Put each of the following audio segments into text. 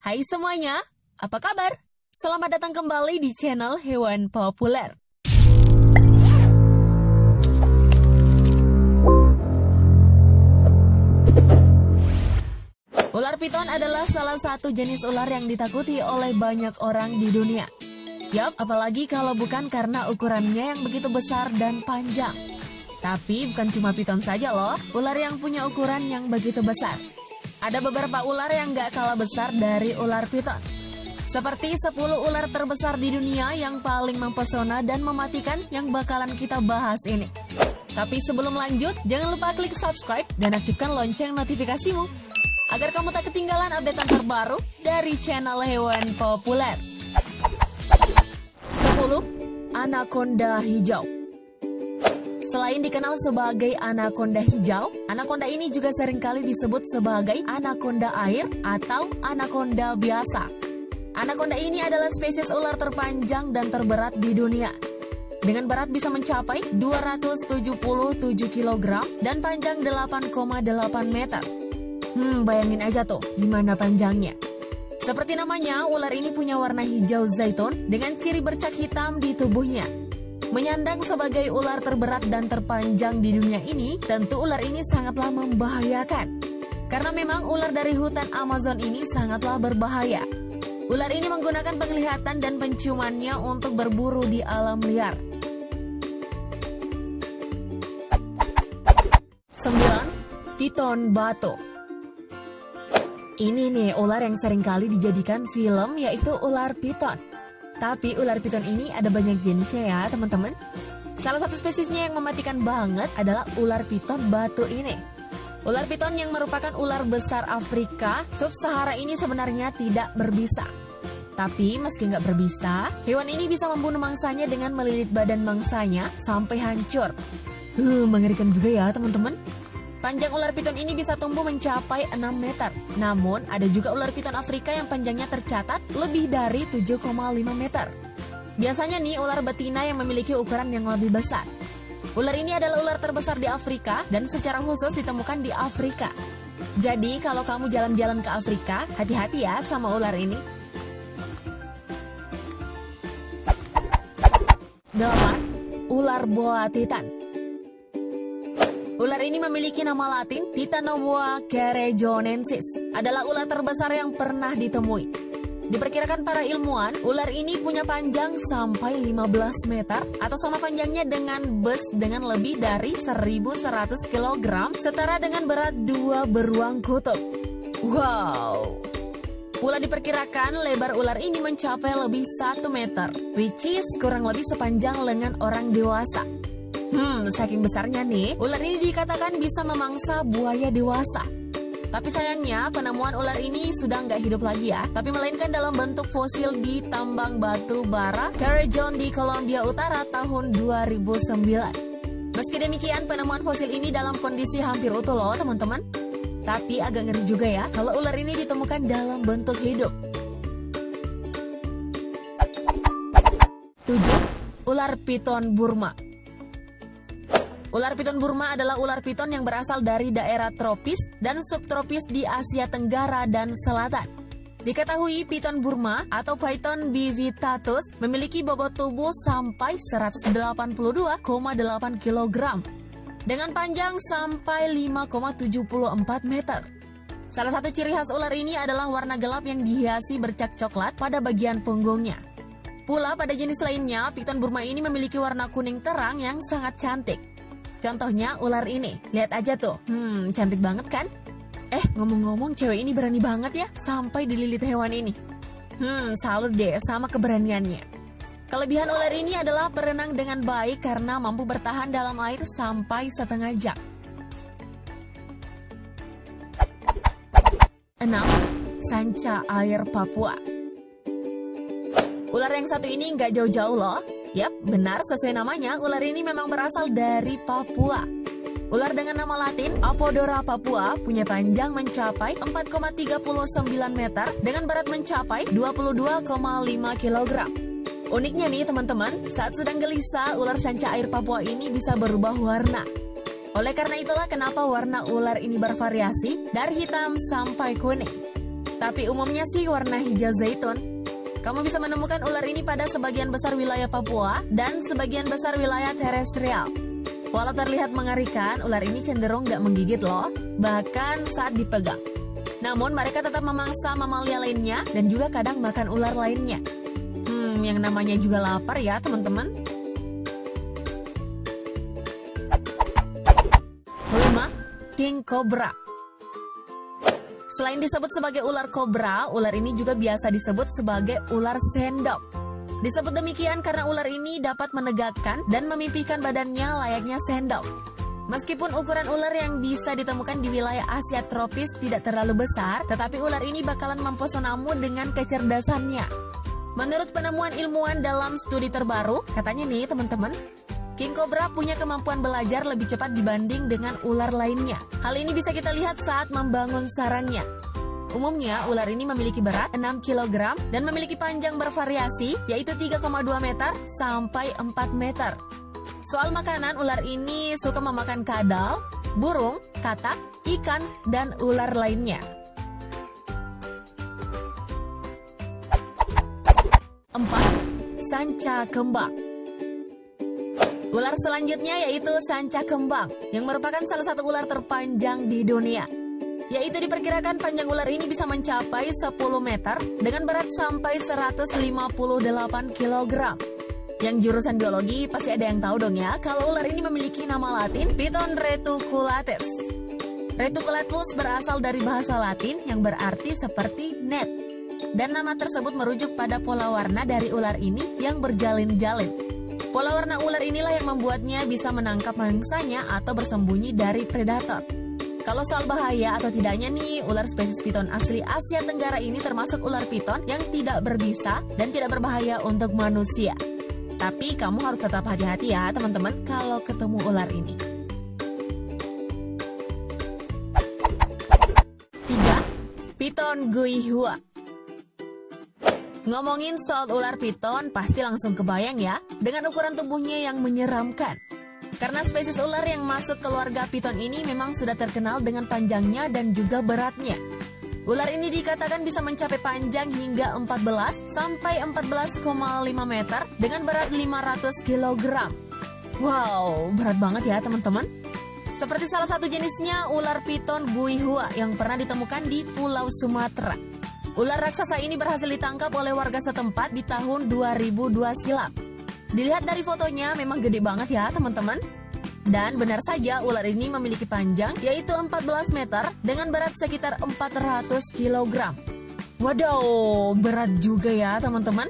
Hai semuanya, apa kabar? Selamat datang kembali di channel Hewan Populer. Ular piton adalah salah satu jenis ular yang ditakuti oleh banyak orang di dunia. Yap, apalagi kalau bukan karena ukurannya yang begitu besar dan panjang. Tapi bukan cuma piton saja loh, ular yang punya ukuran yang begitu besar. Ada beberapa ular yang gak kalah besar dari ular piton. Seperti 10 ular terbesar di dunia yang paling mempesona dan mematikan yang bakalan kita bahas ini. Tapi sebelum lanjut, jangan lupa klik subscribe dan aktifkan lonceng notifikasimu agar kamu tak ketinggalan update terbaru dari channel Hewan Populer. 10. Anaconda hijau. Selain dikenal sebagai anaconda hijau, anaconda ini juga seringkali disebut sebagai anaconda air atau anaconda biasa. Anaconda ini adalah spesies ular terpanjang dan terberat di dunia. Dengan berat bisa mencapai 277 kg dan panjang 8,8 meter. Bayangin aja tuh gimana panjangnya. Seperti namanya, ular ini punya warna hijau zaitun dengan ciri bercak hitam di tubuhnya. Menyandang sebagai ular terberat dan terpanjang di dunia ini, tentu ular ini sangatlah membahayakan. Karena memang ular dari hutan Amazon ini sangatlah berbahaya. Ular ini menggunakan penglihatan dan penciumannya untuk berburu di alam liar. 9. Piton batu. Ini nih ular yang seringkali dijadikan film, yaitu ular piton. Tapi ular piton ini ada banyak jenisnya ya teman-teman. Salah satu spesiesnya yang mematikan banget adalah ular piton batu ini. Ular piton yang merupakan ular besar Afrika sub-Sahara ini sebenarnya tidak berbisa. Tapi meski nggak berbisa, hewan ini bisa membunuh mangsanya dengan melilit badan mangsanya sampai hancur. Mengerikan juga ya teman-teman. Panjang ular piton ini bisa tumbuh mencapai 6 meter. Namun, ada juga ular piton Afrika yang panjangnya tercatat lebih dari 7,5 meter. Biasanya nih, ular betina yang memiliki ukuran yang lebih besar. Ular ini adalah ular terbesar di Afrika dan secara khusus ditemukan di Afrika. Jadi, kalau kamu jalan-jalan ke Afrika, hati-hati ya sama ular ini. 8. Ular boa titan. Ular ini memiliki nama latin Titanoboa carejonensis, adalah ular terbesar yang pernah ditemui. Diperkirakan para ilmuwan, ular ini punya panjang sampai 15 meter atau sama panjangnya dengan bus dengan lebih dari 1.100 kg, setara dengan berat 2 beruang kutub. Wow! Pula diperkirakan lebar ular ini mencapai lebih 1 meter, which is kurang lebih sepanjang lengan orang dewasa. Saking besarnya nih, ular ini dikatakan bisa memangsa buaya dewasa. Tapi sayangnya, penemuan ular ini sudah nggak hidup lagi ya, tapi melainkan dalam bentuk fosil di tambang batu bara Carejon di Kolombia Utara tahun 2009. Meski demikian, penemuan fosil ini dalam kondisi hampir utuh loh teman-teman. Tapi agak ngeri juga ya, kalau ular ini ditemukan dalam bentuk hidup. 7. Ular piton Burma. Ular piton Burma adalah ular piton yang berasal dari daerah tropis dan subtropis di Asia Tenggara dan Selatan. Diketahui piton Burma atau Python bivitatus memiliki bobot tubuh sampai 182,8 kg dengan panjang sampai 5,74 meter. Salah satu ciri khas ular ini adalah warna gelap yang dihiasi bercak coklat pada bagian punggungnya. Pula pada jenis lainnya, piton Burma ini memiliki warna kuning terang yang sangat cantik. Contohnya ular ini, lihat aja tuh, cantik banget kan? Ngomong-ngomong, cewek ini berani banget ya sampai dililit hewan ini. Salut deh sama keberaniannya. Kelebihan ular ini adalah berenang dengan baik karena mampu bertahan dalam air sampai setengah jam. 6. Sanca air Papua. Ular yang satu ini nggak jauh-jauh loh. Yap, benar sesuai namanya, ular ini memang berasal dari Papua. Ular dengan nama latin Apodora papua punya panjang mencapai 4,39 meter dengan berat mencapai 22,5 kg. Uniknya nih teman-teman, saat sedang gelisah, ular sanca air Papua ini bisa berubah warna. Oleh karena itulah kenapa warna ular ini bervariasi dari hitam sampai kuning. Tapi umumnya sih warna hijau zaitun. Kamu bisa menemukan ular ini pada sebagian besar wilayah Papua dan sebagian besar wilayah terestrial. Walau terlihat mengerikan, ular ini cenderung nggak menggigit loh, bahkan saat dipegang. Namun mereka tetap memangsa mamalia lainnya dan juga kadang makan ular lainnya. Yang namanya juga lapar ya teman-teman. 5. King Cobra. Selain disebut sebagai ular kobra, ular ini juga biasa disebut sebagai ular sendok. Disebut demikian karena ular ini dapat menegakkan dan memimpikan badannya layaknya sendok. Meskipun ukuran ular yang bisa ditemukan di wilayah Asia tropis tidak terlalu besar, tetapi ular ini bakalan mempesonamu dengan kecerdasannya. Menurut penemuan ilmuwan dalam studi terbaru, katanya nih teman-teman, King Cobra punya kemampuan belajar lebih cepat dibanding dengan ular lainnya. Hal ini bisa kita lihat saat membangun sarangnya. Umumnya, ular ini memiliki berat 6 kg dan memiliki panjang bervariasi, yaitu 3,2 meter sampai 4 meter. Soal makanan, ular ini suka memakan kadal, burung, katak, ikan, dan ular lainnya. 4. Sanca kembang. Ular selanjutnya yaitu sanca kembang, yang merupakan salah satu ular terpanjang di dunia. Yaitu diperkirakan panjang ular ini bisa mencapai 10 meter dengan berat sampai 158 kg. Yang jurusan biologi pasti ada yang tahu dong ya, kalau ular ini memiliki nama latin Piton reticulatus. Reticulatus berasal dari bahasa Latin yang berarti seperti net. Dan nama tersebut merujuk pada pola warna dari ular ini yang berjalin-jalin. Pola warna ular inilah yang membuatnya bisa menangkap mangsanya atau bersembunyi dari predator. Kalau soal bahaya atau tidaknya nih, ular spesies piton asli Asia Tenggara ini termasuk ular piton yang tidak berbisa dan tidak berbahaya untuk manusia. Tapi kamu harus tetap hati-hati ya teman-teman kalau ketemu ular ini. 3. Piton guihua. Ngomongin soal ular piton, pasti langsung kebayang ya, dengan ukuran tubuhnya yang menyeramkan. Karena spesies ular yang masuk keluarga piton ini memang sudah terkenal dengan panjangnya dan juga beratnya. Ular ini dikatakan bisa mencapai panjang hingga 14 sampai 14,5 meter dengan berat 500 kg. Wow, berat banget ya teman-teman. Seperti salah satu jenisnya ular piton guihua yang pernah ditemukan di Pulau Sumatera. Ular raksasa ini berhasil ditangkap oleh warga setempat di tahun 2002 silam. Dilihat dari fotonya memang gede banget ya teman-teman. Dan benar saja ular ini memiliki panjang yaitu 14 meter dengan berat sekitar 400 kg. Waduh, berat juga ya teman-teman.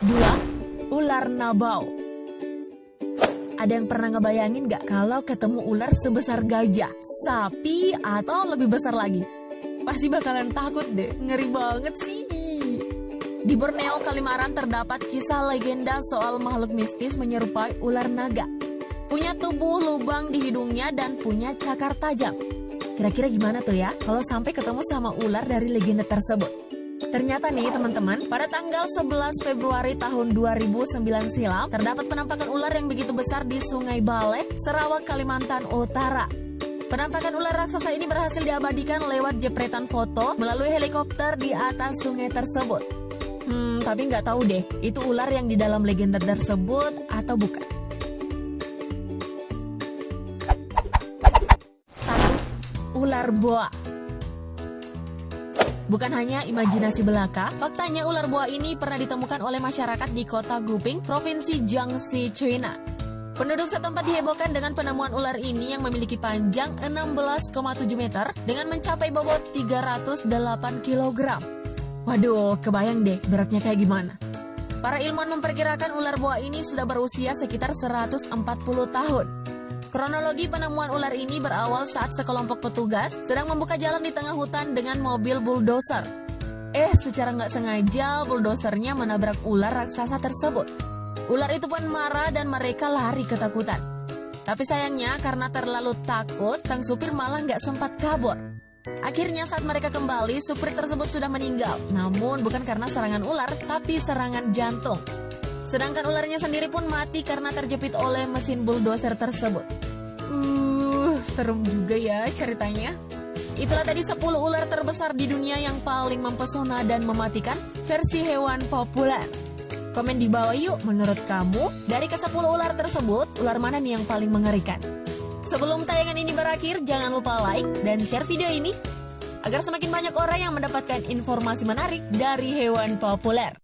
2. Ular nabau. Ada yang pernah ngebayangin gak kalau ketemu ular sebesar gajah, sapi, atau lebih besar lagi? Pasti bakalan takut deh, ngeri banget sih. Di Borneo, Kalimantan terdapat kisah legenda soal makhluk mistis menyerupai ular naga. Punya tubuh lubang di hidungnya dan punya cakar tajam. Kira-kira gimana tuh ya kalau sampai ketemu sama ular dari legenda tersebut? Ternyata nih teman-teman, pada tanggal 11 Februari tahun 2009 silam, terdapat penampakan ular yang begitu besar di Sungai Balek, Sarawak, Kalimantan Utara. Penampakan ular raksasa ini berhasil diabadikan lewat jepretan foto melalui helikopter di atas sungai tersebut. Tapi nggak tahu deh, itu ular yang di dalam legenda tersebut atau bukan. 1. Ular boa. Bukan hanya imajinasi belaka, faktanya ular boa ini pernah ditemukan oleh masyarakat di kota Guping, Provinsi Jiangxi, China. Penduduk setempat dihebohkan dengan penemuan ular ini yang memiliki panjang 16,7 meter dengan mencapai bobot 308 kg. Waduh, kebayang deh beratnya kayak gimana. Para ilmuwan memperkirakan ular boa ini sudah berusia sekitar 140 tahun. Kronologi penemuan ular ini berawal saat sekelompok petugas sedang membuka jalan di tengah hutan dengan mobil bulldozer. Secara nggak sengaja bulldosernya menabrak ular raksasa tersebut. Ular itu pun marah dan mereka lari ketakutan. Tapi sayangnya karena terlalu takut, sang supir malah nggak sempat kabur. Akhirnya saat mereka kembali, supir tersebut sudah meninggal. Namun bukan karena serangan ular, tapi serangan jantung. Sedangkan ularnya sendiri pun mati karena terjepit oleh mesin bulldozer tersebut. serem juga ya ceritanya. Itulah tadi 10 ular terbesar di dunia yang paling mempesona dan mematikan versi hewan populer. Komen di bawah yuk, menurut kamu, dari ke-10 ular tersebut, ular mana nih yang paling mengerikan? Sebelum tayangan ini berakhir, jangan lupa like dan share video ini, agar semakin banyak orang yang mendapatkan informasi menarik dari hewan populer.